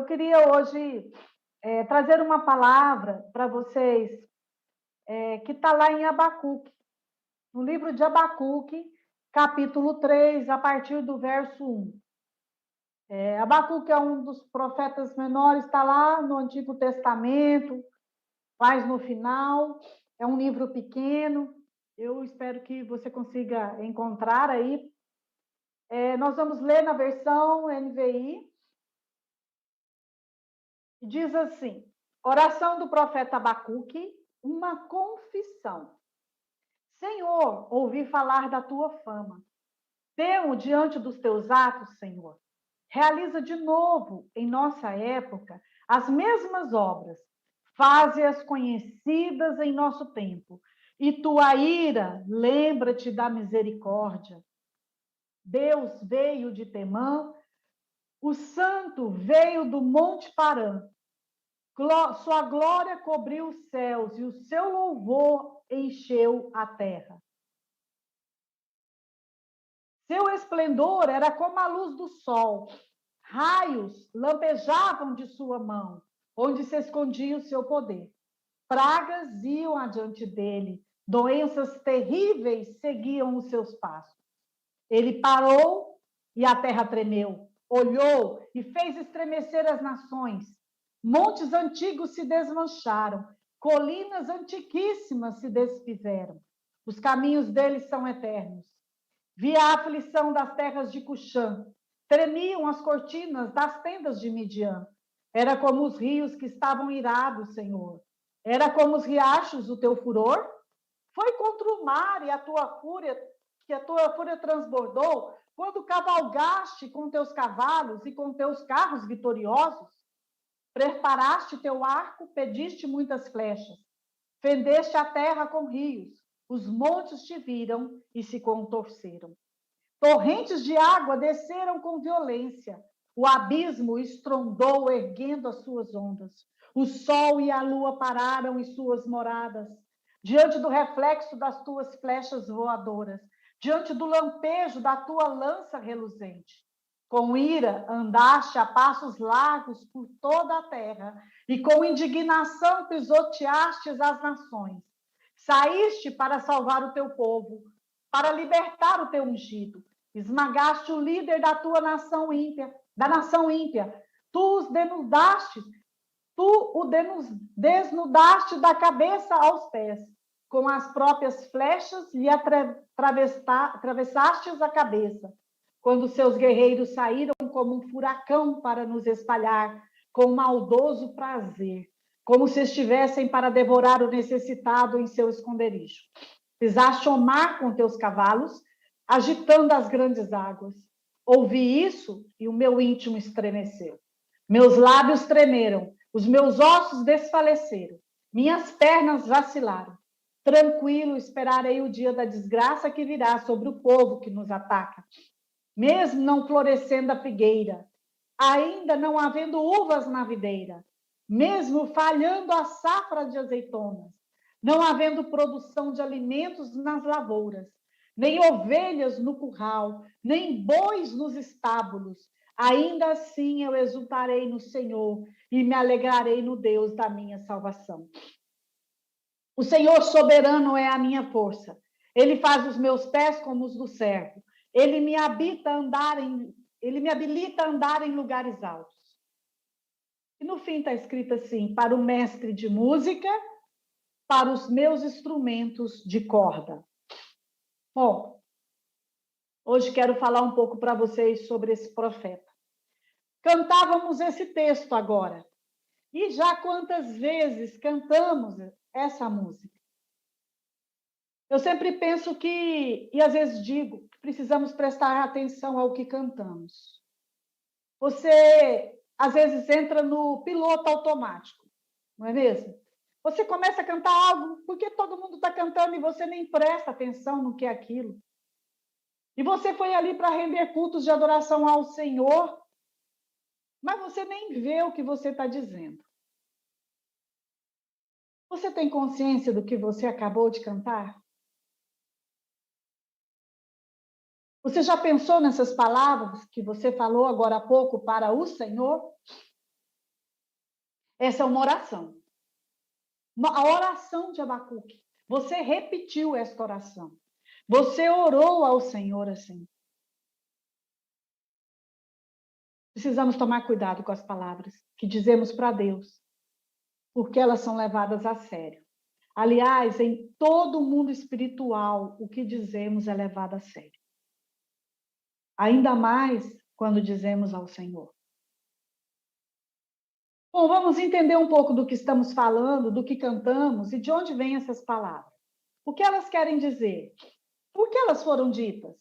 Eu queria hoje trazer uma palavra para vocês que está lá em Abacuque, no livro de Abacuque, capítulo 3, a partir do verso 1. Abacuque é um dos profetas menores, está lá no Antigo Testamento, mais no final, é um livro pequeno, eu espero que você consiga encontrar aí. Nós vamos ler na versão NVI, diz assim: oração do profeta Abacuque, uma confissão. Senhor, ouvi falar da tua fama. Temo diante dos teus atos, Senhor. Realiza de novo, em nossa época, as mesmas obras. Faze-as conhecidas em nosso tempo. E tua ira, lembra-te da misericórdia. Deus veio de Temã, o santo veio do Monte Parã. Sua glória cobriu os céus e o seu louvor encheu a terra. Seu esplendor era como a luz do sol. Raios lampejavam de sua mão, onde se escondia o seu poder. Pragas iam adiante dele, doenças terríveis seguiam os seus passos. Ele parou e a terra tremeu, olhou e fez estremecer as nações. Montes antigos se desmancharam, colinas antiquíssimas se desfizeram. Os caminhos deles são eternos. Vi a aflição das terras de Cuxã. Tremiam as cortinas das tendas de Midian. Era como os rios que estavam irados, Senhor. Era como os riachos o teu furor. Foi contra o mar e a tua fúria, que a tua fúria transbordou, quando cavalgaste com teus cavalos e com teus carros vitoriosos. Preparaste teu arco, pediste muitas flechas. Fendeste a terra com rios. Os montes te viram e se contorceram. Torrentes de água desceram com violência. O abismo estrondou, erguendo as suas ondas. O sol e a lua pararam em suas moradas. Diante do reflexo das tuas flechas voadoras, diante do lampejo da tua lança reluzente. Com ira andaste a passos largos por toda a terra, e com indignação pisoteaste as nações. Saíste para salvar o teu povo, para libertar o teu ungido. Esmagaste o líder da tua nação ímpia, da nação ímpia. Tu o desnudaste da cabeça aos pés. Com as próprias flechas lhe atravessaste a cabeça. Quando seus guerreiros saíram como um furacão para nos espalhar, com maldoso prazer, como se estivessem para devorar o necessitado em seu esconderijo. Pisaste o mar com teus cavalos, agitando as grandes águas. Ouvi isso e o meu íntimo estremeceu. Meus lábios tremeram, os meus ossos desfaleceram, minhas pernas vacilaram. Tranquilo esperarei o dia da desgraça que virá sobre o povo que nos ataca. Mesmo não florescendo a figueira, ainda não havendo uvas na videira, mesmo falhando a safra de azeitonas, não havendo produção de alimentos nas lavouras, nem ovelhas no curral, nem bois nos estábulos, ainda assim eu exultarei no Senhor e me alegrarei no Deus da minha salvação. O Senhor soberano é a minha força. Ele faz os meus pés como os do servo. Ele me habilita a andar em lugares altos. E no fim está escrito assim: para o mestre de música, para os meus instrumentos de corda. Bom, hoje quero falar um pouco para vocês sobre esse profeta. Cantávamos esse texto agora. E já quantas vezes cantamos essa música? Eu sempre penso que, e às vezes digo, que precisamos prestar atenção ao que cantamos. Você, às vezes, entra no piloto automático, não é mesmo? Você começa a cantar algo porque todo mundo está cantando e você nem presta atenção no que é aquilo. E você foi ali para render cultos de adoração ao Senhor, mas você nem vê o que você está dizendo. Você tem consciência do que você acabou de cantar? Você já pensou nessas palavras que você falou agora há pouco para o Senhor? Essa é uma oração. A oração de Abacuque. Você repetiu esta oração. Você orou ao Senhor assim. Precisamos tomar cuidado com as palavras que dizemos para Deus, porque elas são levadas a sério. Aliás, em todo o mundo espiritual, o que dizemos é levado a sério. Ainda mais quando dizemos ao Senhor. Bom, vamos entender um pouco do que estamos falando, do que cantamos e de onde vêm essas palavras. O que elas querem dizer? Por que elas foram ditas?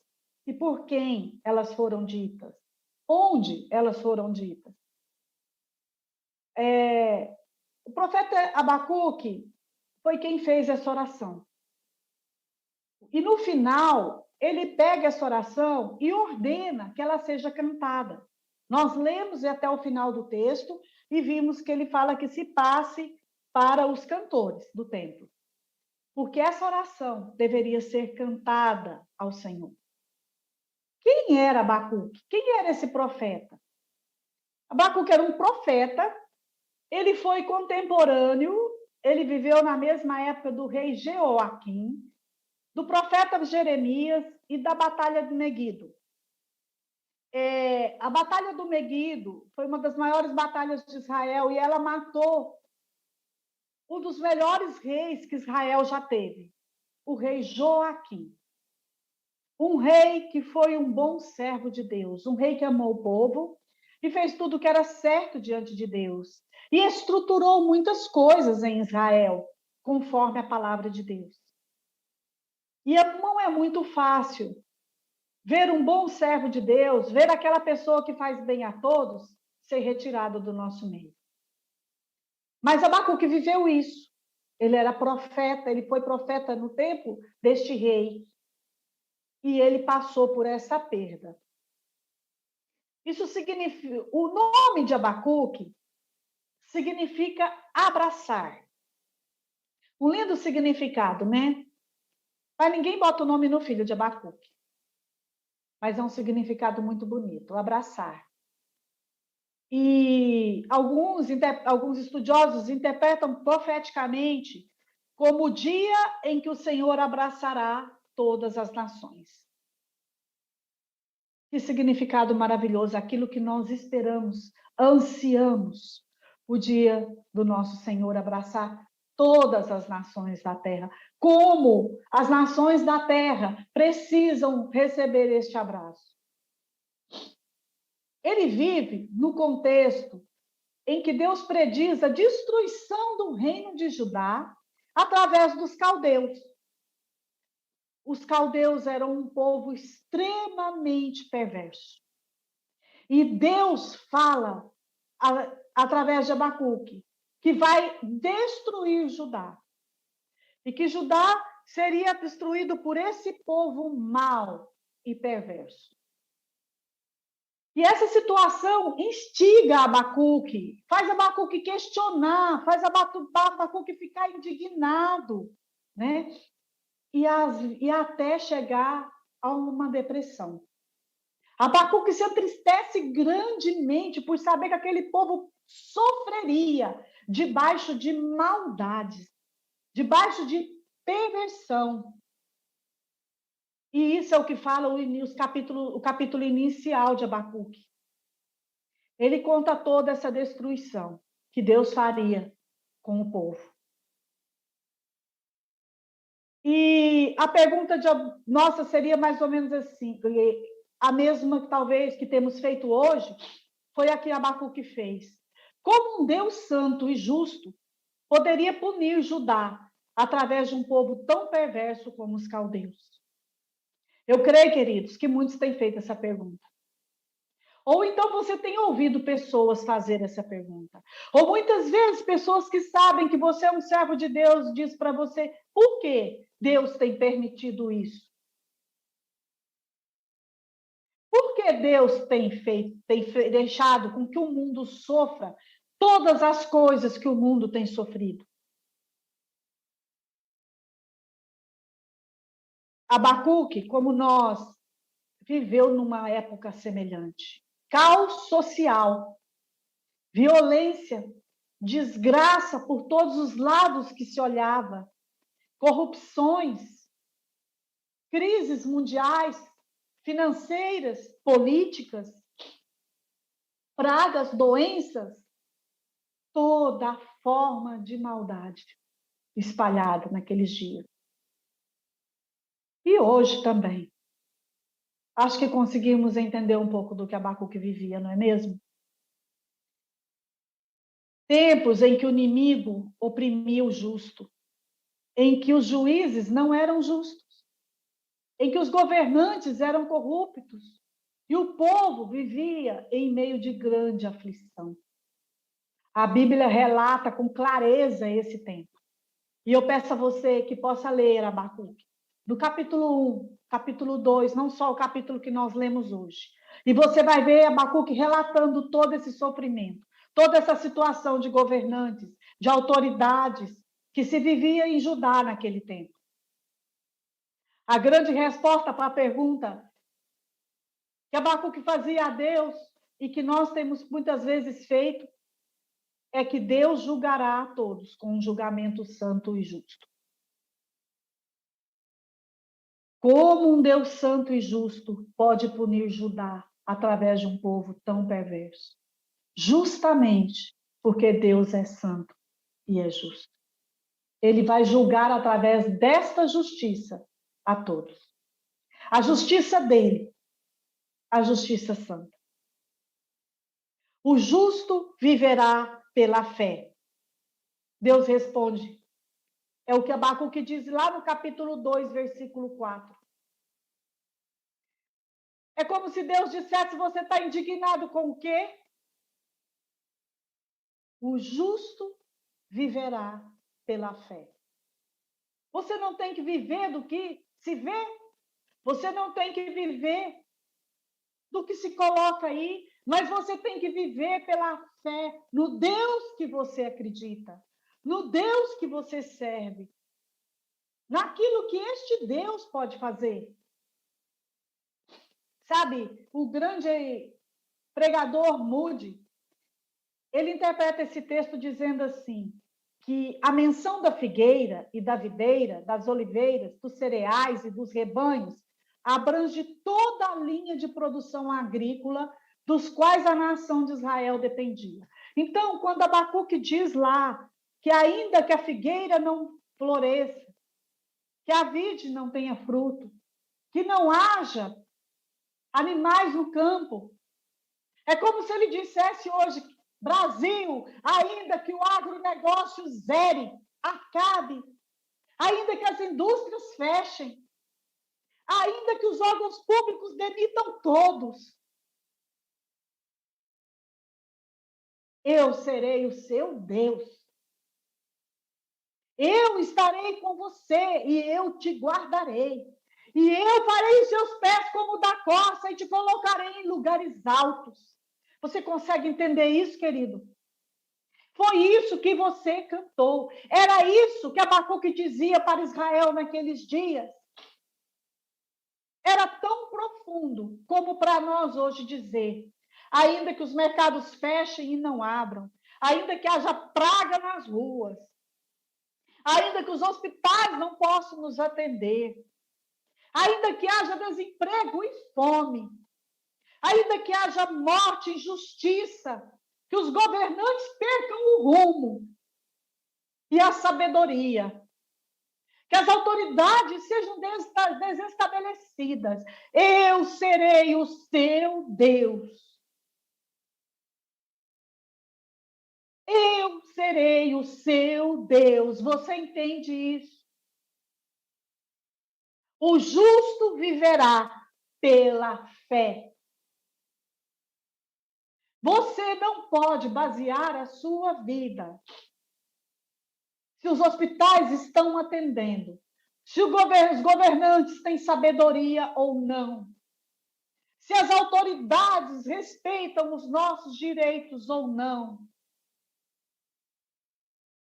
E por quem elas foram ditas? Onde elas foram ditas? O profeta Abacuque foi quem fez essa oração. E no final, ele pega essa oração e ordena que ela seja cantada. Nós lemos até o final do texto e vimos que ele fala que se passe para os cantores do templo. Porque essa oração deveria ser cantada ao Senhor. Quem era Abacuque? Quem era esse profeta? Abacuque era um profeta, ele foi contemporâneo, ele viveu na mesma época do rei Jeoaquim, do profeta Jeremias e da Batalha de Meguido. A Batalha do Meguido foi uma das maiores batalhas de Israel e ela matou um dos melhores reis que Israel já teve, o rei Joaquim. Um rei que foi um bom servo de Deus, um rei que amou o povo e fez tudo o que era certo diante de Deus. E estruturou muitas coisas em Israel, conforme a palavra de Deus. E não é muito fácil ver um bom servo de Deus, ver aquela pessoa que faz bem a todos, ser retirado do nosso meio. Mas Abacuque viveu isso. Ele era profeta, ele foi profeta no tempo deste rei. E ele passou por essa perda. Isso significa, o nome de Abacuque significa abraçar. Um lindo significado, né? Mas ninguém bota o nome no filho de Abacuque. Mas é um significado muito bonito, abraçar. E alguns estudiosos interpretam profeticamente como o dia em que o Senhor abraçará todas as nações. Que significado maravilhoso, aquilo que nós esperamos, ansiamos, o dia do nosso Senhor abraçar todas as nações da terra. Como as nações da terra precisam receber este abraço. Ele vive no contexto em que Deus prediz a destruição do reino de Judá através dos caldeus. Os caldeus eram um povo extremamente perverso. E Deus fala, através de Abacuque, que vai destruir Judá. E que Judá seria destruído por esse povo mau e perverso. E essa situação instiga Abacuque, faz Abacuque questionar, faz Abacuque ficar indignado, né? E até chegar a uma depressão. Abacuque se entristece grandemente por saber que aquele povo sofreria debaixo de maldades, debaixo de perversão. E isso é o que fala o capítulo inicial de Abacuque. Ele conta toda essa destruição que Deus faria com o povo. E a pergunta nossa seria mais ou menos assim, a mesma talvez que temos feito hoje, foi a que Abacuque fez. Como um Deus santo e justo poderia punir Judá através de um povo tão perverso como os caldeus? Eu creio, queridos, que muitos têm feito essa pergunta. Ou então você tem ouvido pessoas fazer essa pergunta. Ou muitas vezes pessoas que sabem que você é um servo de Deus diz para você, por que Deus tem permitido isso? Por que Deus tem deixado com que o mundo sofra todas as coisas que o mundo tem sofrido? Abacuque, como nós, viveu numa época semelhante. Caos social, violência desgraça por todos os lados que se olhava, corrupções, crises mundiais, financeiras, políticas, pragas, doenças, toda forma de maldade espalhada naqueles dias. E hoje também. Acho que conseguimos entender um pouco do que Abacuque vivia, não é mesmo? Tempos em que o inimigo oprimia o justo, em que os juízes não eram justos, em que os governantes eram corruptos e o povo vivia em meio de grande aflição. A Bíblia relata com clareza esse tempo. E eu peço a você que possa ler Abacuque, do capítulo 1, capítulo 2, não só o capítulo que nós lemos hoje. E você vai ver Abacuque relatando todo esse sofrimento, toda essa situação de governantes, de autoridades que se vivia em Judá naquele tempo. A grande resposta para a pergunta que Abacuque fazia a Deus e que nós temos muitas vezes feito é que Deus julgará a todos com um julgamento santo e justo. Como um Deus santo e justo pode punir Judá através de um povo tão perverso? Justamente porque Deus é santo e é justo. Ele vai julgar através desta justiça a todos. A justiça dele, a justiça santa. O justo viverá pela fé. Deus responde. É o que Abacuque diz lá no capítulo 2, versículo 4. É como se Deus dissesse, você está indignado com o quê? O justo viverá pela fé. Você não tem que viver do que se vê. Você não tem que viver do que se coloca aí, mas você tem que viver pela fé no Deus que você acredita, no Deus que você serve, naquilo que este Deus pode fazer. Sabe, o grande pregador Moody, ele interpreta esse texto dizendo assim, que a menção da figueira e da videira, das oliveiras, dos cereais e dos rebanhos, abrange toda a linha de produção agrícola dos quais a nação de Israel dependia. Então, quando Abacuque diz lá que ainda que a figueira não floresça, que a vide não tenha fruto, que não haja animais no campo, é como se ele dissesse hoje, Brasil, ainda que o agronegócio zere, acabe, ainda que as indústrias fechem, ainda que os órgãos públicos demitam todos, eu serei o seu Deus. Eu estarei com você e eu te guardarei. E eu farei os seus pés como da costa e te colocarei em lugares altos. Você consegue entender isso, querido? Foi isso que você cantou. Era isso que Abacuque dizia para Israel naqueles dias. Era tão profundo como para nós hoje dizer, ainda que os mercados fechem e não abram, ainda que haja praga nas ruas, ainda que os hospitais não possam nos atender, ainda que haja desemprego e fome, ainda que haja morte e injustiça, que os governantes percam o rumo e a sabedoria, que as autoridades sejam desestabelecidas. Eu serei o seu Deus. Eu serei o seu Deus. Você entende isso? O justo viverá pela fé. Você não pode basear a sua vida se os hospitais estão atendendo, se os governantes têm sabedoria ou não, se as autoridades respeitam os nossos direitos ou não.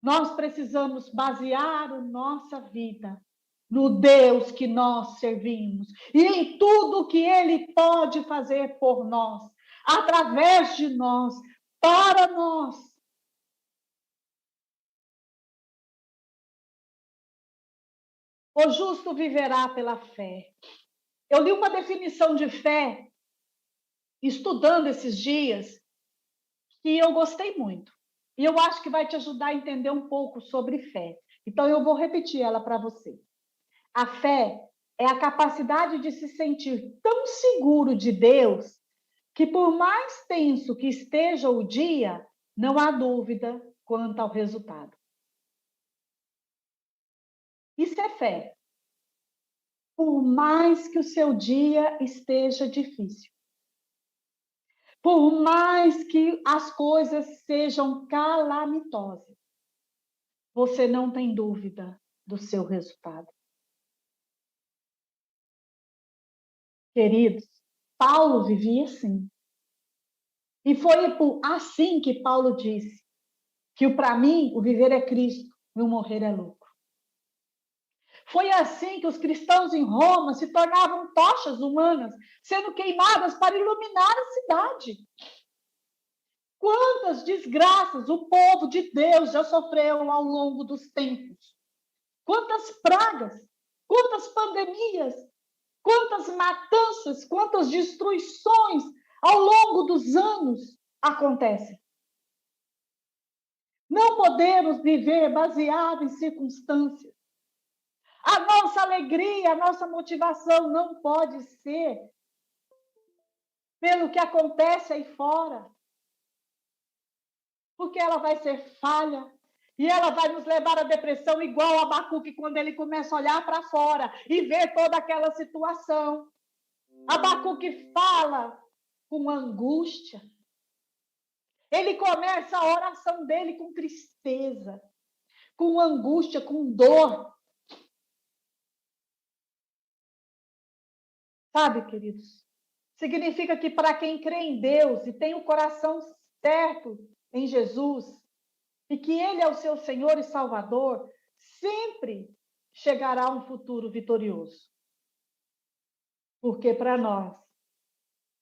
Nós precisamos basear a nossa vida no Deus que nós servimos e em tudo que Ele pode fazer por nós, através de nós, para nós. O justo viverá pela fé. Eu li uma definição de fé, estudando esses dias, que eu gostei muito. E eu acho que vai te ajudar a entender um pouco sobre fé. Então, eu vou repetir ela para você. A fé é a capacidade de se sentir tão seguro de Deus que, por mais tenso que esteja o dia, não há dúvida quanto ao resultado. Isso é fé. Por mais que o seu dia esteja difícil, por mais que as coisas sejam calamitosas, você não tem dúvida do seu resultado. Queridos, Paulo vivia assim. E foi assim que Paulo disse que para mim o viver é Cristo e o morrer é lucro. Foi assim que os cristãos em Roma se tornavam tochas humanas, sendo queimadas para iluminar a cidade. Quantas desgraças o povo de Deus já sofreu ao longo dos tempos? Quantas pragas, quantas pandemias, quantas matanças, quantas destruições ao longo dos anos acontecem. Não podemos viver baseado em circunstâncias. A nossa alegria, a nossa motivação não pode ser pelo que acontece aí fora. Porque ela vai ser falha. E ela vai nos levar à depressão, igual a Abacuque, quando ele começa a olhar para fora e ver toda aquela situação. Abacuque fala com angústia. Ele começa a oração dele com tristeza, com angústia, com dor. Sabe, queridos? Significa que para quem crê em Deus e tem o coração certo em Jesus, e que Ele é o seu Senhor e Salvador, sempre chegará um futuro vitorioso. Porque para nós,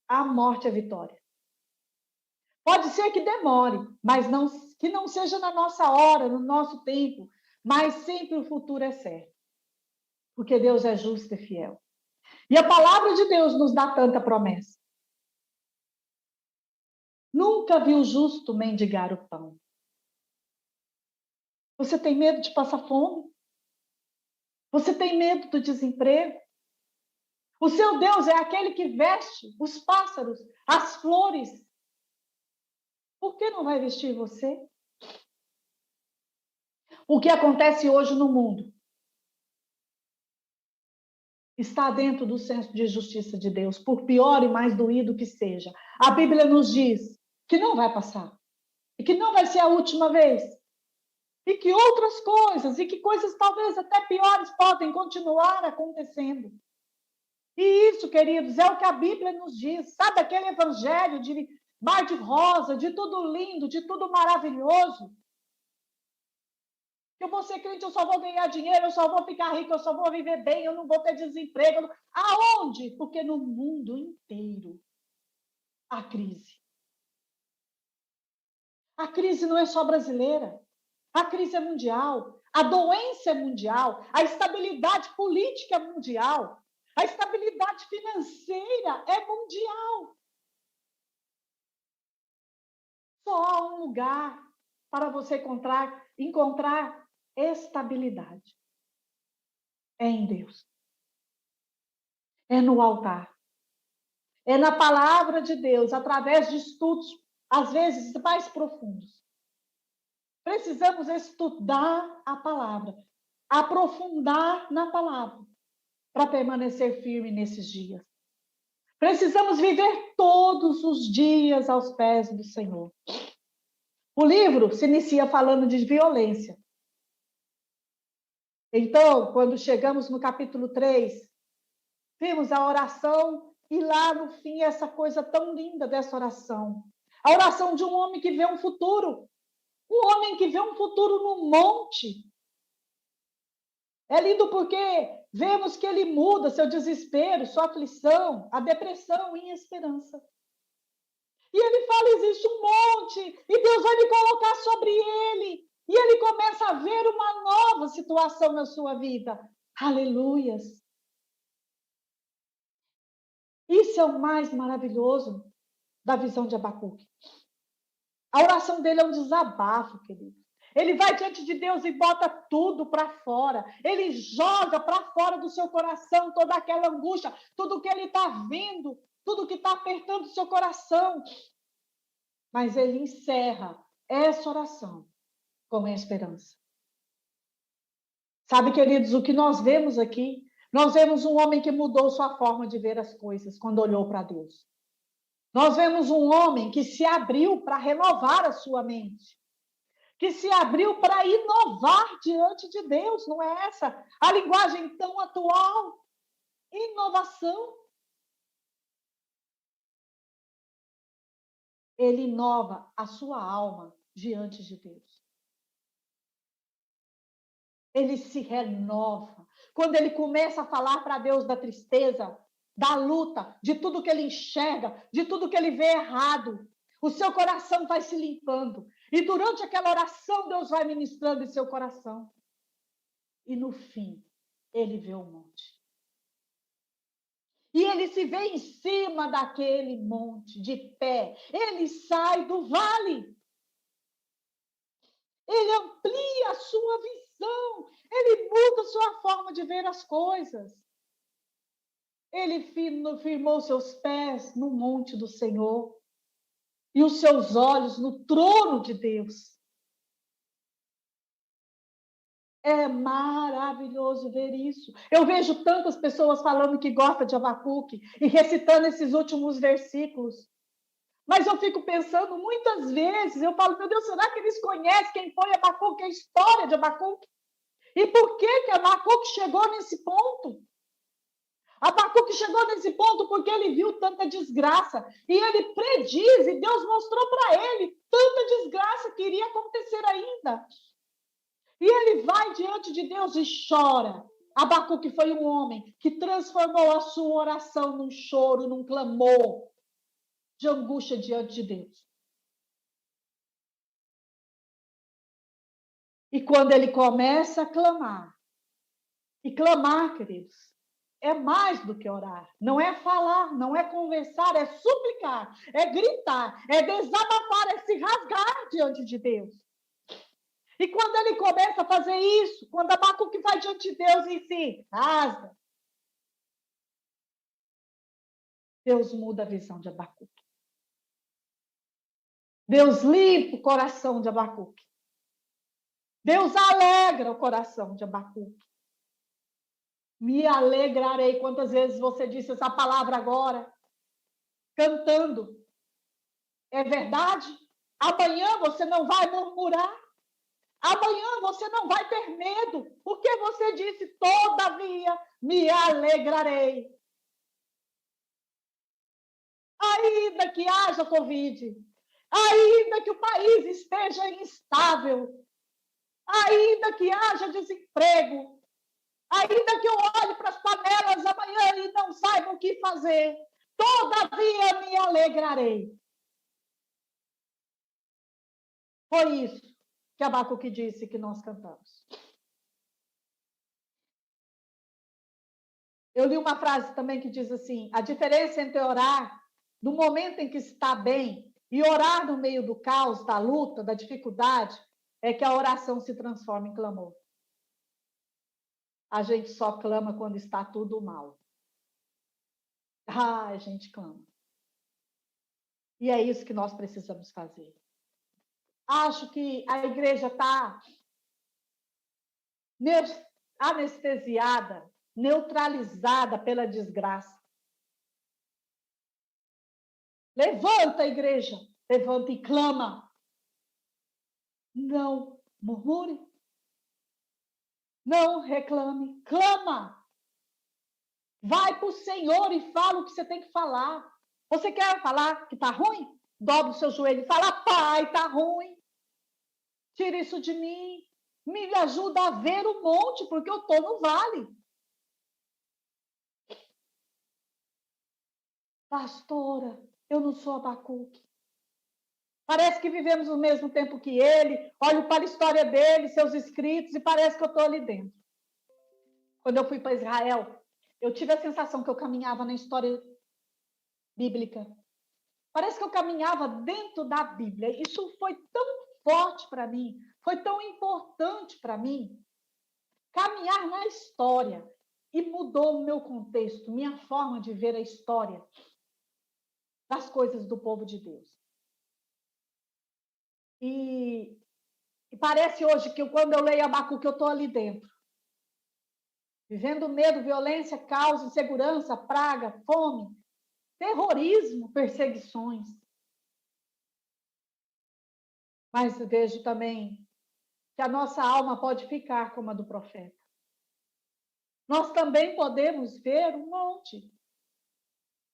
a morte é vitória. Pode ser que demore, mas não, que não seja na nossa hora, no nosso tempo, mas sempre o futuro é certo. Porque Deus é justo e fiel. E a palavra de Deus nos dá tanta promessa. Nunca vi o justo mendigar o pão. Você tem medo de passar fome? Você tem medo do desemprego? O seu Deus é aquele que veste os pássaros, as flores. Por que não vai vestir você? O que acontece hoje no mundo está dentro do senso de justiça de Deus, por pior e mais doído que seja. A Bíblia nos diz que não vai passar, e que não vai ser a última vez, e que outras coisas, e que coisas talvez até piores podem continuar acontecendo. E isso, queridos, é o que a Bíblia nos diz. Sabe aquele evangelho de mar de rosa, de tudo lindo, de tudo maravilhoso? Eu vou ser crente, eu só vou ganhar dinheiro, eu só vou ficar rico, eu só vou viver bem, eu não vou ter desemprego. Aonde? Porque no mundo inteiro há crise. A crise não é só brasileira. A crise é mundial. A doença é mundial. A estabilidade política é mundial. A estabilidade financeira é mundial. Só há um lugar para você encontrar estabilidade. É em Deus. É no altar. É na palavra de Deus, através de estudos, às vezes, mais profundos. Precisamos estudar a palavra, aprofundar na palavra, para permanecer firme nesses dias. Precisamos viver todos os dias aos pés do Senhor. O livro se inicia falando de violência. Então, quando chegamos no capítulo 3, vimos a oração e lá no fim essa coisa tão linda dessa oração. A oração de um homem que vê um futuro. Um homem que vê um futuro no monte. É lindo porque vemos que ele muda seu desespero, sua aflição, a depressão em esperança. E ele fala, existe um monte, e Deus vai me colocar sobre ele. E ele começa a ver uma nova situação na sua vida. Aleluias. Isso é o mais maravilhoso da visão de Abacuque. A oração dele é um desabafo, querido. Ele vai diante de Deus e bota tudo para fora. Ele joga para fora do seu coração toda aquela angústia, tudo que ele está vendo, tudo que está apertando o seu coração. Mas ele encerra essa oração com a esperança. Sabe, queridos, o que nós vemos aqui? Nós vemos um homem que mudou sua forma de ver as coisas quando olhou para Deus. Nós vemos um homem que se abriu para renovar a sua mente, que se abriu para inovar diante de Deus, não é essa a linguagem tão atual? Inovação. Ele inova a sua alma diante de Deus. Ele se renova. Quando ele começa a falar para Deus da tristeza, da luta, de tudo que ele enxerga, de tudo que ele vê errado, o seu coração vai se limpando. E durante aquela oração, Deus vai ministrando em seu coração. E no fim, ele vê o monte. E ele se vê em cima daquele monte, de pé. Ele sai do vale. Ele amplia a sua visão. Ele muda a sua forma de ver as coisas. Ele firmou seus pés no monte do Senhor e os seus olhos no trono de Deus. É maravilhoso ver isso. Eu vejo tantas pessoas falando que gostam de Abacuque e recitando esses últimos versículos. Mas eu fico pensando, muitas vezes, eu falo, meu Deus, será que eles conhecem quem foi Abacuque, a história de Abacuque? E por que Abacuque chegou nesse ponto? Abacuque chegou nesse ponto porque ele viu tanta desgraça. E ele prediz, e Deus mostrou para ele tanta desgraça que iria acontecer ainda. E ele vai diante de Deus e chora. Abacuque foi um homem que transformou a sua oração num choro, num clamor de angústia diante de Deus. E quando ele começa a clamar, e clamar, queridos, é mais do que orar. Não é falar, não é conversar, é suplicar, é gritar, é desabafar, é se rasgar diante de Deus. E quando ele começa a fazer isso, quando Abacuque vai diante de Deus e se rasga, Deus muda a visão de Abacuque. Deus limpa o coração de Abacuque. Deus alegra o coração de Abacuque. Me alegrarei. Quantas vezes você disse essa palavra agora? Cantando. É verdade? Amanhã você não vai murmurar. Amanhã você não vai ter medo. Porque você disse, todavia, me alegrarei. Ainda que haja Covid, ainda que o país esteja instável, ainda que haja desemprego, ainda que eu olhe para as panelas amanhã e não saiba o que fazer, todavia me alegrarei. Foi isso que Abacuque disse que nós cantamos. Eu li uma frase também que diz assim, a diferença entre orar no momento em que está bem e orar no meio do caos, da luta, da dificuldade, é que a oração se transforma em clamor. A gente só clama quando está tudo mal. A gente clama. E é isso que nós precisamos fazer. Acho que a igreja está anestesiada, neutralizada pela desgraça. Levanta, igreja, levanta e clama. Não murmure. Não reclame, clama. Vai para o Senhor e fala o que você tem que falar. Você quer falar que está ruim? Dobra o seu joelho e fala, Pai, está ruim. Tira isso de mim. Me ajuda a ver o monte, porque eu estou no vale. Pastora, eu não sou Abacuque. Parece que vivemos o mesmo tempo que ele. Olho para a história dele, seus escritos, e parece que eu estou ali dentro. quando eu fui para Israel, eu tive a sensação que eu caminhava na história bíblica. Parece que eu caminhava dentro da Bíblia. Isso foi tão forte para mim, foi tão importante para mim, caminhar na história. E mudou o meu contexto, minha forma de ver a história das coisas do povo de Deus. E parece hoje que quando eu leio Abacuque, eu estou ali dentro. Vivendo medo, violência, caos, insegurança, praga, fome, terrorismo, perseguições. Mas vejo também que a nossa alma pode ficar como a do profeta. Nós também podemos ver um monte.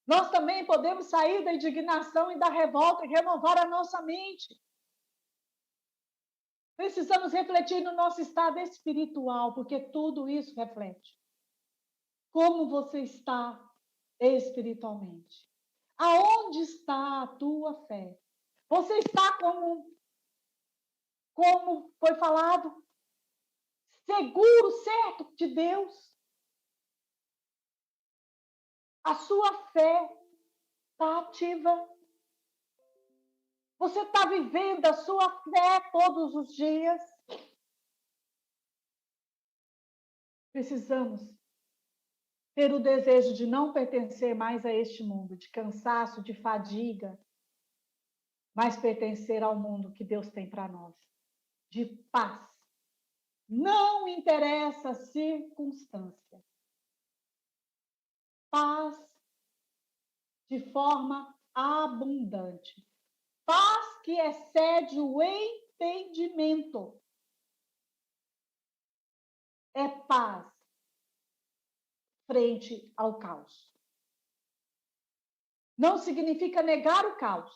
Nós também podemos sair da indignação e da revolta e renovar a nossa mente. Precisamos refletir no nosso estado espiritual, porque tudo isso reflete. Como você está espiritualmente? Aonde está a tua fé? Você está como foi falado, seguro, certo de Deus? A sua fé está ativa? Você está vivendo a sua fé todos os dias? Precisamos ter o desejo de não pertencer mais a este mundo, de cansaço, de fadiga, mas pertencer ao mundo que Deus tem para nós, de paz. Não interessa a circunstância. Paz de forma abundante. Paz que excede o entendimento. É paz frente ao caos. Não significa negar o caos.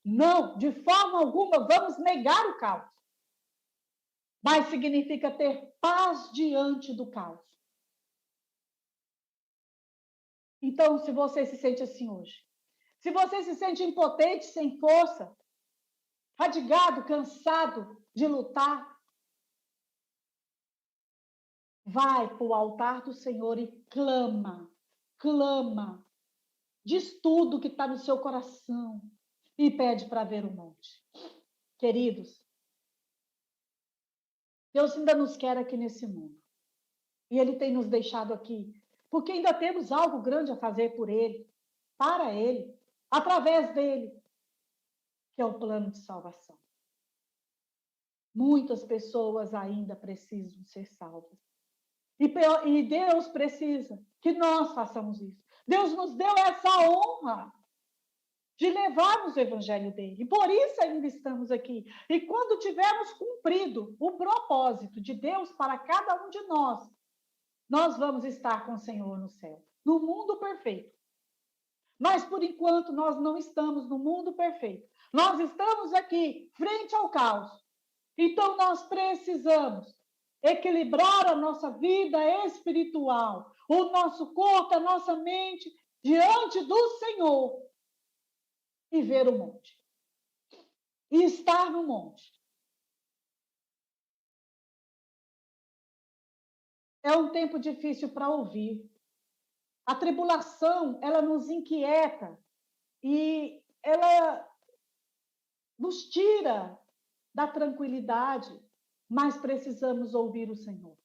Não, de forma alguma vamos negar o caos. Mas significa ter paz diante do caos. Então, se você se sente assim hoje, se você se sente impotente, sem força, fadigado, cansado de lutar, vai para o altar do Senhor e clama, clama, diz tudo que está no seu coração e pede para ver o monte. Queridos, Deus ainda nos quer aqui nesse mundo. E Ele tem nos deixado aqui, porque ainda temos algo grande a fazer por Ele, para Ele, através dEle, que é o plano de salvação. Muitas pessoas ainda precisam ser salvas. E Deus precisa que nós façamos isso. Deus nos deu essa honra de levarmos o evangelho dele. E por isso ainda estamos aqui. E quando tivermos cumprido o propósito de Deus para cada um de nós, nós vamos estar com o Senhor no céu, no mundo perfeito. Mas por enquanto nós não estamos no mundo perfeito. Nós estamos aqui frente ao caos. Então nós precisamos equilibrar a nossa vida espiritual, o nosso corpo, a nossa mente diante do Senhor e ver o monte. E estar no monte. É um tempo difícil para ouvir. A tribulação, ela nos inquieta e ela nos tira da tranquilidade, mas precisamos ouvir o Senhor.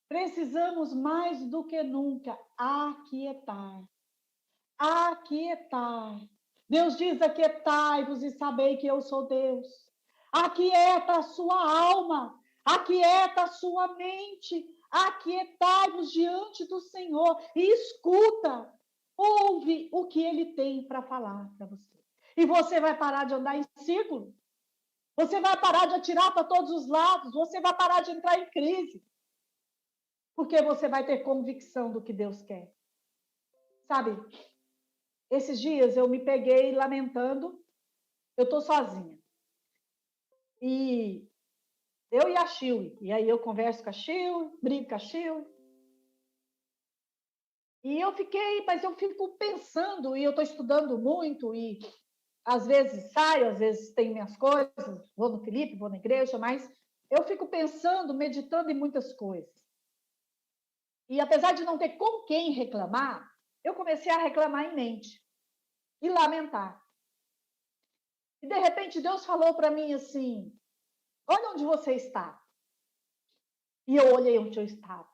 Precisamos mais do que nunca aquietar. Aquietar. Deus diz: aquietai-vos e sabei que eu sou Deus. Aquieta a sua alma, aquieta a sua mente, aquietai-vos diante do Senhor e escuta, ouve o que Ele tem para falar para você. E você vai parar de andar em círculo, você vai parar de atirar para todos os lados, você vai parar de entrar em crise, porque você vai ter convicção do que Deus quer. Sabe, esses dias eu me peguei lamentando, eu estou sozinha. E eu e a Shirley, e aí eu converso com a Shirley, brigo com a Shirley. E mas eu fico pensando, e eu estou estudando muito, e às vezes saio, às vezes tenho minhas coisas, vou no Felipe, vou na igreja, mas eu fico pensando, meditando em muitas coisas. E apesar de não ter com quem reclamar, eu comecei a reclamar em mente e lamentar. E de repente Deus falou para mim assim: olha onde você está. E eu olhei onde eu estava.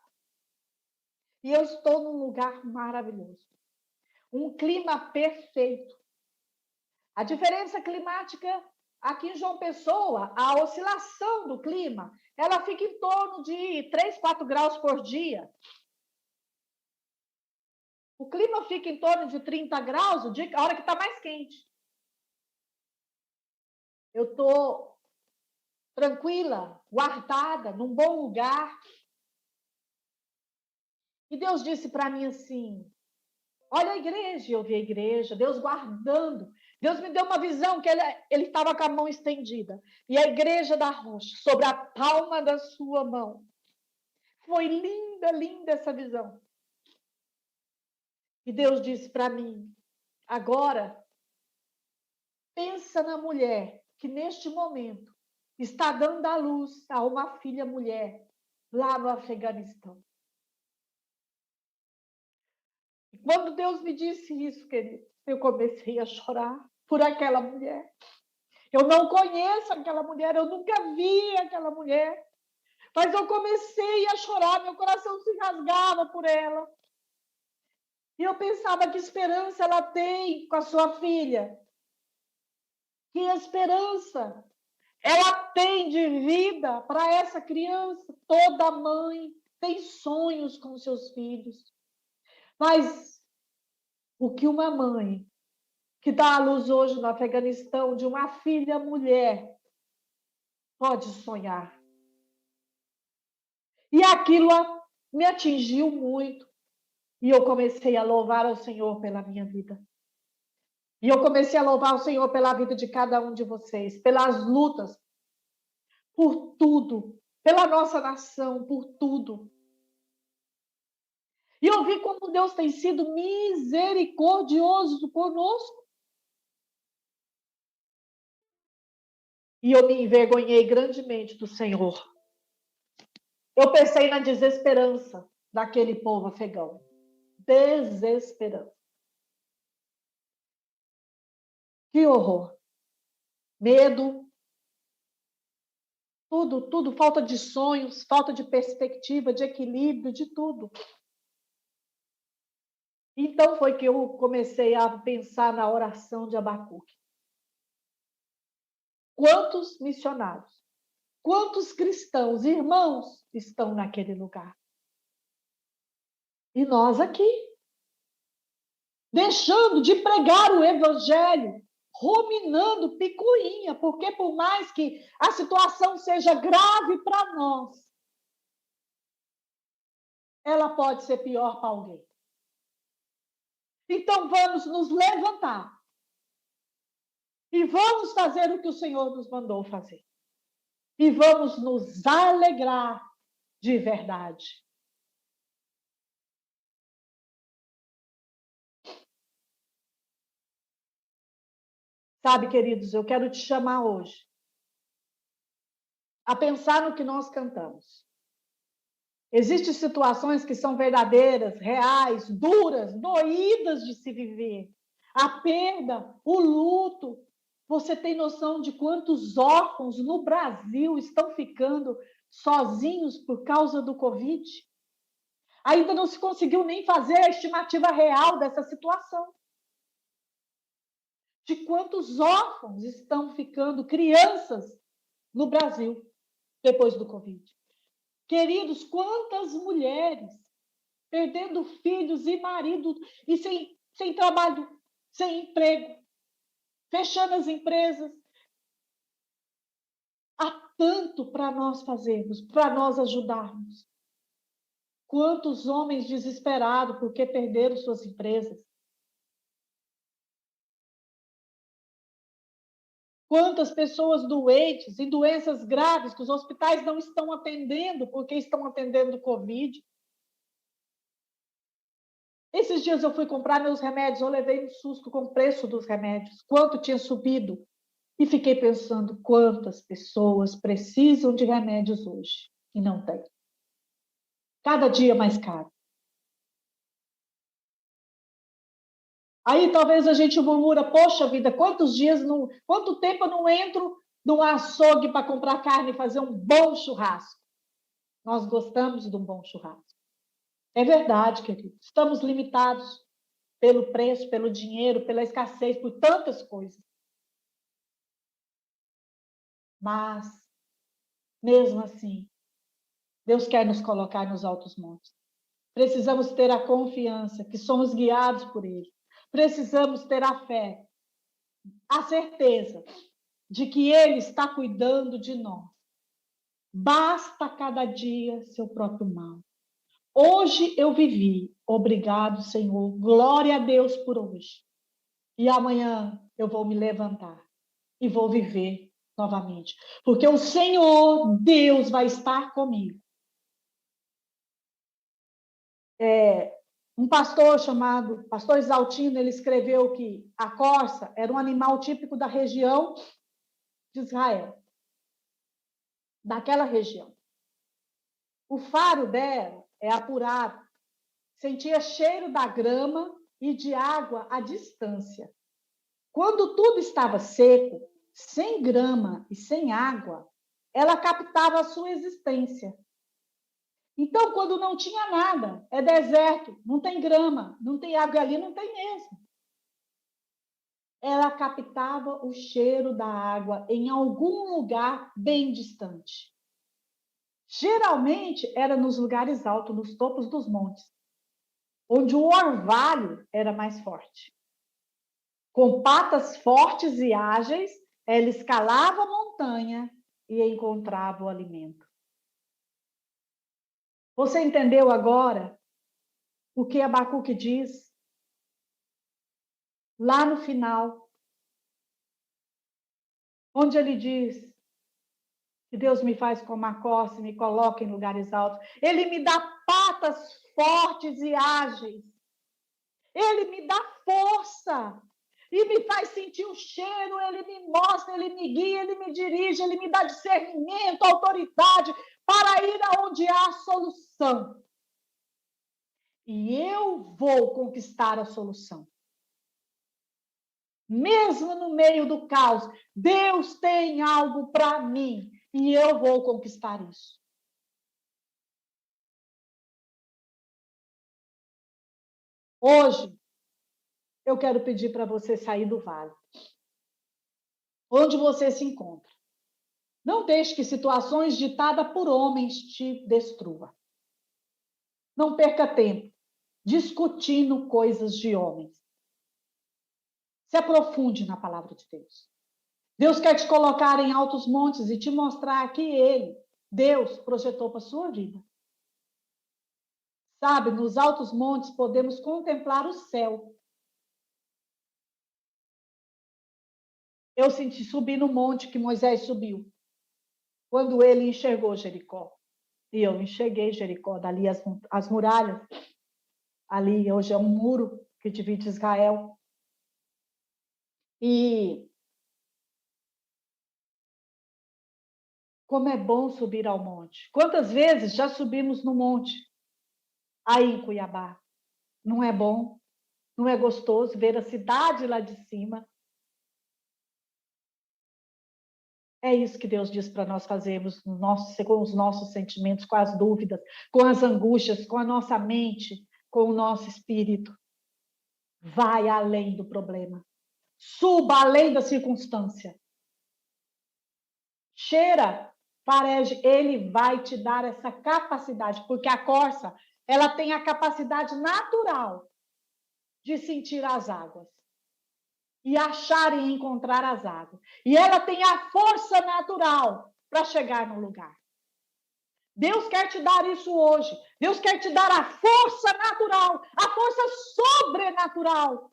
E eu estou num lugar maravilhoso. Um clima perfeito. A diferença climática aqui em João Pessoa, a oscilação do clima, ela fica em torno de 3, 4 graus por dia. O clima fica em torno de 30 graus a hora que está mais quente. Eu estou tranquila, guardada, num bom lugar. E Deus disse para mim assim: olha a igreja. Eu vi a igreja, Deus guardando. Deus me deu uma visão que ele estava com a mão estendida. E a igreja da rocha, sobre a palma da sua mão. Foi linda, linda essa visão. E Deus disse para mim: agora, pensa na mulher que neste momento está dando à luz a uma filha mulher lá no Afeganistão. E quando Deus me disse isso, querido, eu comecei a chorar por aquela mulher. Eu não conheço aquela mulher, eu nunca vi aquela mulher. Mas eu comecei a chorar, meu coração se rasgava por ela. E eu pensava que esperança ela tem com a sua filha. Que esperança ela tem de vida para essa criança. Toda mãe tem sonhos com seus filhos. Mas o que uma mãe que dá à luz hoje no Afeganistão de uma filha mulher pode sonhar? E aquilo me atingiu muito. E eu comecei a louvar ao Senhor pela minha vida. E eu comecei a louvar o Senhor pela vida de cada um de vocês, pelas lutas, por tudo, pela nossa nação, por tudo. E eu vi como Deus tem sido misericordioso conosco. E eu me envergonhei grandemente do Senhor. Eu pensei na desesperança daquele povo afegão. Desesperança. Que horror. Medo. Tudo, falta de sonhos, falta de perspectiva, de equilíbrio, de tudo. Então foi que eu comecei a pensar na oração de Abacuque. Quantos missionários, quantos cristãos, irmãos estão naquele lugar? E nós aqui, deixando de pregar o evangelho, ruminando picuinha, porque por mais que a situação seja grave para nós, ela pode ser pior para alguém. Então vamos nos levantar e vamos fazer o que o Senhor nos mandou fazer. E vamos nos alegrar de verdade. Sabe, queridos, eu quero te chamar hoje a pensar no que nós cantamos. Existem situações que são verdadeiras, reais, duras, doídas de se viver. A perda, o luto. Você tem noção de quantos órfãos no Brasil estão ficando sozinhos por causa do Covid? Ainda não se conseguiu nem fazer a estimativa real dessa situação. De quantos órfãos estão ficando crianças no Brasil depois do Covid. Queridos, quantas mulheres perdendo filhos e marido e sem trabalho, sem emprego, fechando as empresas. Há tanto para nós fazermos, para nós ajudarmos. Quantos homens desesperados porque perderam suas empresas. Quantas pessoas doentes, em doenças graves, que os hospitais não estão atendendo, porque estão atendendo Covid. Esses dias eu fui comprar meus remédios, eu levei um susto com o preço dos remédios, quanto tinha subido. E fiquei pensando quantas pessoas precisam de remédios hoje e não tem. Cada dia mais caro. Aí talvez a gente murmura, poxa vida, quanto tempo eu não entro no açougue para comprar carne e fazer um bom churrasco? Nós gostamos de um bom churrasco. É verdade, querido. Estamos limitados pelo preço, pelo dinheiro, pela escassez, por tantas coisas. Mas, mesmo assim, Deus quer nos colocar nos altos montes. Precisamos ter a confiança que somos guiados por Ele. Precisamos ter a fé, a certeza de que Ele está cuidando de nós. Basta cada dia seu próprio mal. Hoje eu vivi, obrigado, Senhor, glória a Deus por hoje. E amanhã eu vou me levantar e vou viver novamente, porque o Senhor, Deus, vai estar comigo. Um pastor chamado Pastor Exaltino, ele escreveu que a corça era um animal típico da região de Israel, daquela região. O faro dela é apurado, sentia cheiro da grama e de água à distância. Quando tudo estava seco, sem grama e sem água, ela captava a sua existência. Então, quando não tinha nada, é deserto, não tem grama, não tem água ali, não tem mesmo. Ela captava o cheiro da água em algum lugar bem distante. Geralmente era nos lugares altos, nos topos dos montes, onde o orvalho era mais forte. Com patas fortes e ágeis, ela escalava a montanha e encontrava o alimento. Você entendeu agora o que Abacuque diz? Lá no final, onde ele diz que Deus me faz como a corça, me coloca em lugares altos. Ele me dá patas fortes e ágeis. Ele me dá força e me faz sentir o cheiro, ele me mostra, ele me guia, ele me dirige, ele me dá discernimento, autoridade para ir aonde há solução. E eu vou conquistar a solução. Mesmo no meio do caos, Deus tem algo para mim e eu vou conquistar isso. Hoje, eu quero pedir para você sair do vale. Onde você se encontra. Não deixe que situações ditadas por homens te destrua. Não perca tempo discutindo coisas de homens. Se aprofunde na palavra de Deus. Deus quer te colocar em altos montes e te mostrar que Ele, Deus, projetou para a sua vida. Sabe, nos altos montes podemos contemplar o céu. Eu senti subir no monte que Moisés subiu, quando ele enxergou Jericó. E eu enxerguei Jericó, dali as muralhas. Ali hoje é um muro que divide Israel. E como é bom subir ao monte. Quantas vezes já subimos no monte, aí em Cuiabá? Não é bom? Não é gostoso ver a cidade lá de cima? É isso que Deus diz para nós fazermos com os nossos sentimentos, com as dúvidas, com as angústias, com a nossa mente, com o nosso espírito. Vai além do problema. Suba além da circunstância. Cheira, fareje, ele vai te dar essa capacidade, porque a corça, ela tem a capacidade natural de sentir as águas e achar e encontrar as águas. E ela tem a força natural para chegar no lugar. Deus quer te dar isso hoje. Deus quer te dar a força natural, a força sobrenatural.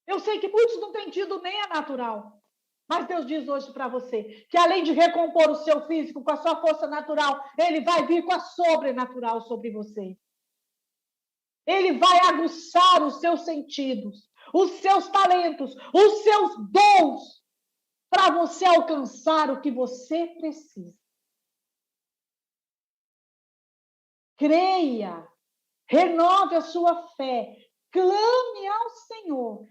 Eu sei que muitos não têm tido nem a natural. Mas Deus diz hoje para você que além de recompor o seu físico com a sua força natural, Ele vai vir com a sobrenatural sobre você. Ele vai aguçar os seus sentidos, os seus talentos, os seus dons, para você alcançar o que você precisa. Creia, renove a sua fé, clame ao Senhor.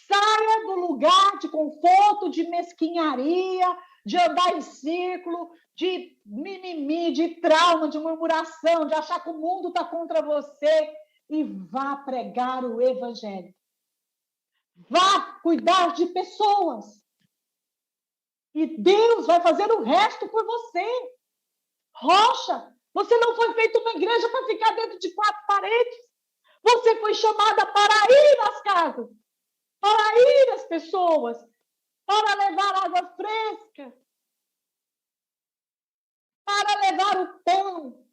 Saia do lugar de conforto, de mesquinharia, de andar em círculo, de mimimi, de trauma, de murmuração, de achar que o mundo está contra você, e vá pregar o evangelho. Vá cuidar de pessoas. E Deus vai fazer o resto por você. Rocha, você não foi feito uma igreja para ficar dentro de 4 paredes. Você foi chamada para ir às casas, para ir às pessoas, para levar água fresca, para levar o pão.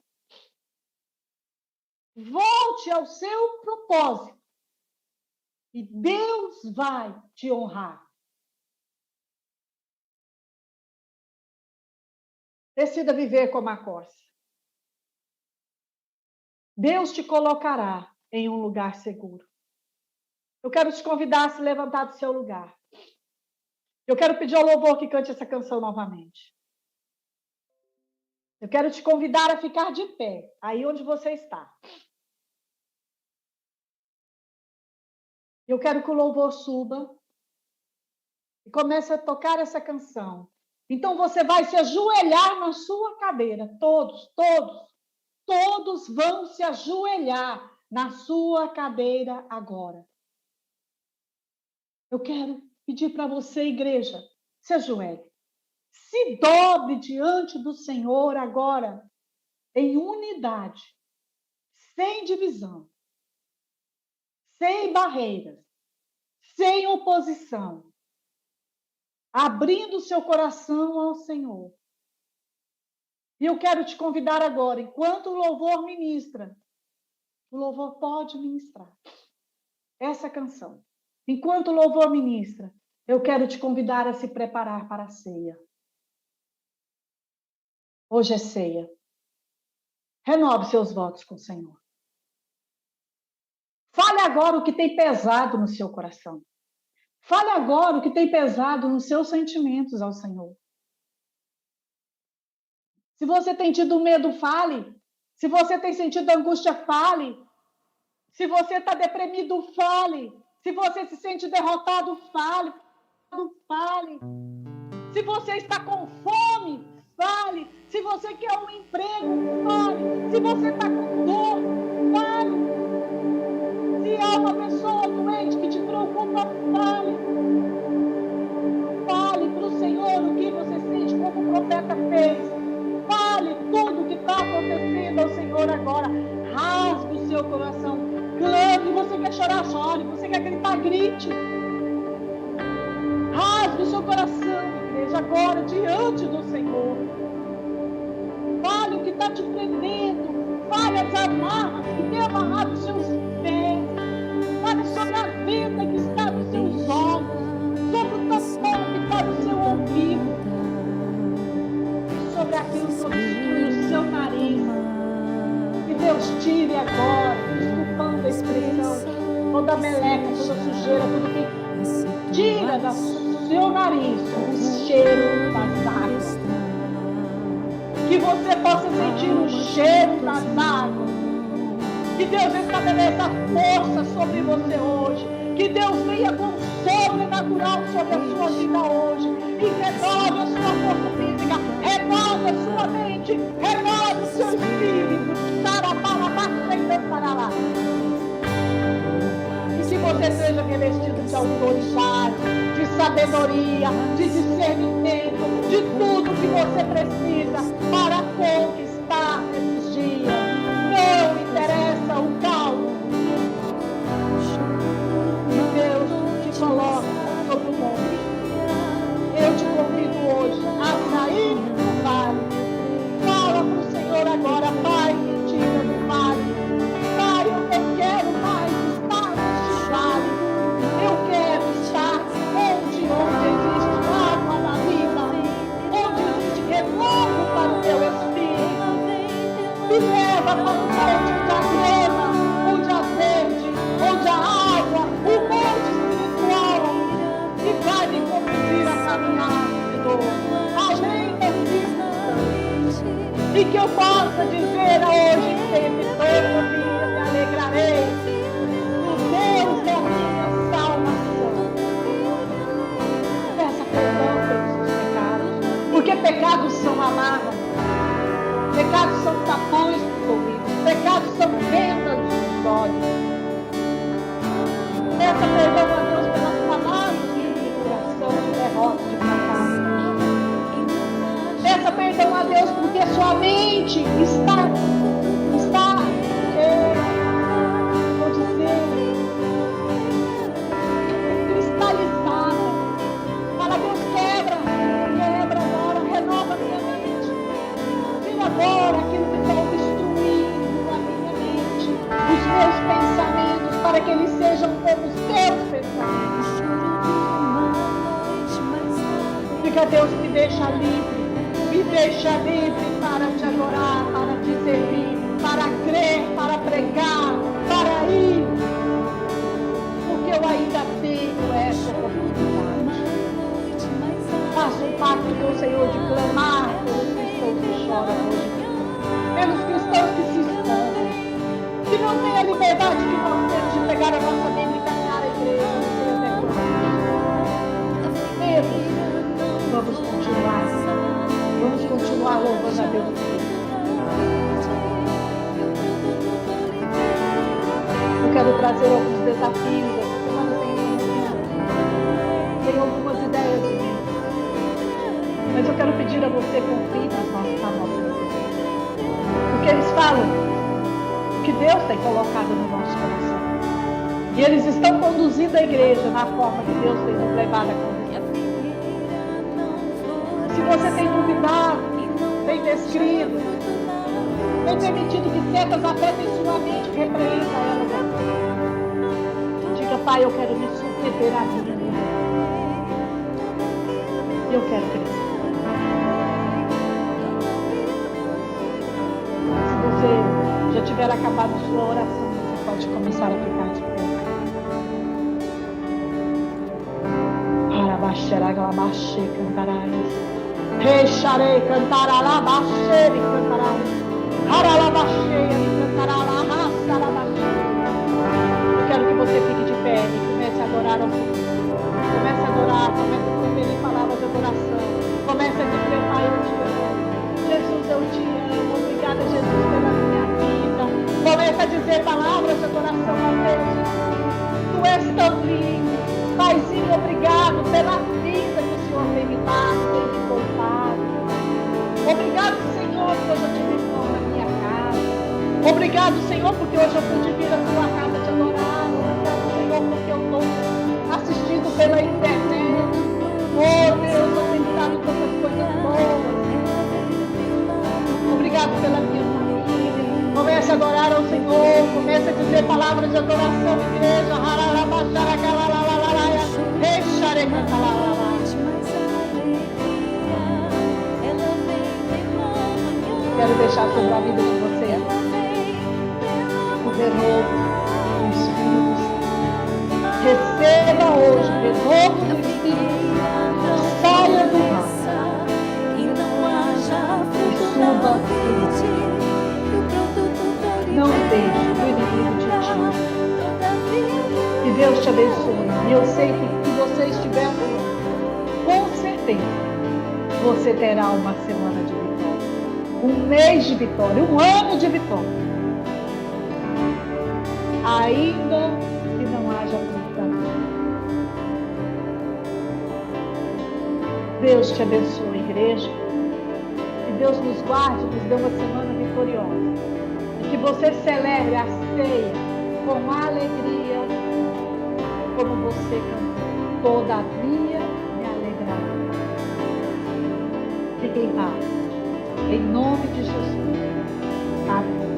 Volte ao seu propósito e Deus vai te honrar. Decida viver como a Córcia. Deus te colocará em um lugar seguro. Eu quero te convidar a se levantar do seu lugar. Eu quero pedir ao louvor que cante essa canção novamente. Eu quero te convidar a ficar de pé, aí onde você está. Eu quero que o louvor suba e comece a tocar essa canção. Então você vai se ajoelhar na sua cadeira, todos vão se ajoelhar na sua cadeira agora. Eu quero pedir para você, igreja, se ajoelhe. Se dobre diante do Senhor agora, em unidade, sem divisão, sem barreiras, sem oposição, abrindo seu coração ao Senhor. E eu quero te convidar agora, enquanto o louvor ministra, o louvor pode ministrar essa canção. Enquanto o louvor ministra, eu quero te convidar a se preparar para a ceia. Hoje é ceia. Renove seus votos com o Senhor. Fale agora o que tem pesado no seu coração. Fale agora o que tem pesado nos seus sentimentos ao Senhor. Se você tem tido medo, fale. Se você tem sentido angústia, fale. Se você está deprimido, fale. Se você se sente derrotado, fale. Fale. Se você está com fome, fale. Se você quer um emprego, fale. Se você está com dor, fale. Se há uma pessoa doente que te preocupa, fale. Fale para o Senhor o que você sente, como o profeta fez. Fale tudo o que está acontecendo ao Senhor agora. Rasgue o seu coração. Clame. Você quer chorar, chore. Você quer gritar, grite. Rasgue o seu coração, igreja, agora, diante do Senhor. Fale o que está te prendendo. Fale as amarras que tem amarrado os seus pés. Fale sobre a venda que está nos seus olhos. Sobre o tampão que está no seu ouvido. Sobre aquilo que obstrui o seu nariz. Que Deus tire agora, desculpando a expressão, toda meleca, toda sujeira, tudo que tira do seu nariz o cheiro das águas. Que você possa sentir o cheiro das águas. Que Deus estabeleça força sobre você hoje. Que Deus venha com sobrenatural sobre a sua vida hoje. E renove a sua força física. Renove a sua mente. Renove o seu espírito. E que você seja revestido de autoridade, de sabedoria, de discernimento, de tudo que você precisa para conquistar esses dias. Não interessa o caos. E Deus te coloca sobre o monte. Eu te convido hoje a sair do vale. Fala para o Senhor agora, Pai, me tira do vale. Pai, eu não quero mais estar neste vale. Eu quero estar onde existe água na vida, onde existe renovo para o meu espírito. Me leva para o monte onde há grama, onde há verde, onde há água, o monte espiritual. E vai me conduzir a caminhar, Senhor, além desse. E que eu possa dizer hoje sempre, toda vida me alegrarei no Deus a minha salvação. Peça perdão pelos seus pecados, porque pecados são amarras, pecados são tapões dos ouvidos, pecados são vendas dos olhos. Peça perdão a Deus pelas palavras de humilhação, de derrota, de fracasso. Peça perdão a Deus porque sua mente está cristalizada. Fala, Deus, quebra agora, renova minha mente. Tira agora aquilo que está obstruindo a minha mente, os meus pensamentos, para que eles sejam como os teus pensamentos. Fica, Deus, me deixa livre para te adorar, para te servir, para crer, para pregar, para ir, porque eu ainda tenho essa oportunidade. Faça um pacto com o Senhor de clamar pelos cristãos que choram hoje, pelos cristãos que se escondem, que não têm a liberdade que nós temos de pegar a nossa Bíblia e caminhar à igreja e ser adequados. Vamos continuar louvando a Deus. Eu quero trazer alguns desafios. Essa semana tem algumas ideias em mim. Mas eu quero pedir a você confiar nas nossas vidas. Porque eles falam o que Deus tem colocado no nosso coração. E eles estão conduzindo a igreja na forma que Deus tem nos levado a conduzir. Se você tem duvidado, tem descrido, tem permitido que setas afetem sua mente, repreenda ela. Diga, Pai, eu quero me submeter à minha vida. Eu quero crescer. Se você já tiver acabado sua oração, você pode começar a ficar de pé. Para baixar a glamache, cantarás. Recharei, cantará, baixei, cantará. Haralabaxei, cantará, raçalabaxei. Eu quero que você fique de pé e comece a adorar ao Senhor. Comece a adorar, comece a proferir palavras de adoração. Comece a dizer, Pai, eu te amo. Jesus, eu te amo. Obrigada, Jesus, pela minha vida. Comece a dizer palavras de adoração a Deus. Tu és tão lindo. Paizinho, obrigado pela vida que o Senhor tem me dado, tem me poupado. Obrigado, Senhor, porque hoje eu tive pão na minha casa. Obrigado, Senhor, porque hoje eu pude vir à tua casa te adorar. Obrigado, Senhor, porque eu estou assistindo pela internet. Oh, Deus, eu tenho dado tantas coisas boas. Obrigado pela minha família. Comece a adorar ao Senhor. Comece a dizer palavras de adoração, igreja. Quero deixar sobre a vida de vocês o renovo do Espírito Santo. Receba hoje o renovo do Espírito Santo. Saia do mar e suba do mar. Não deixe o inimigo te atingir. Que Deus te abençoe. E eu sei que se você estiver com certeza, você terá uma semana de vitória, um mês de vitória, um ano de vitória. Ainda que não haja frustração. Deus te abençoe, igreja. Que Deus nos guarde, nos dê uma semana vitoriosa. E que você celebre a ceia com alegria, como você cantou. Todavia me alegrarei. Fique em paz. Em nome de Jesus. Amém.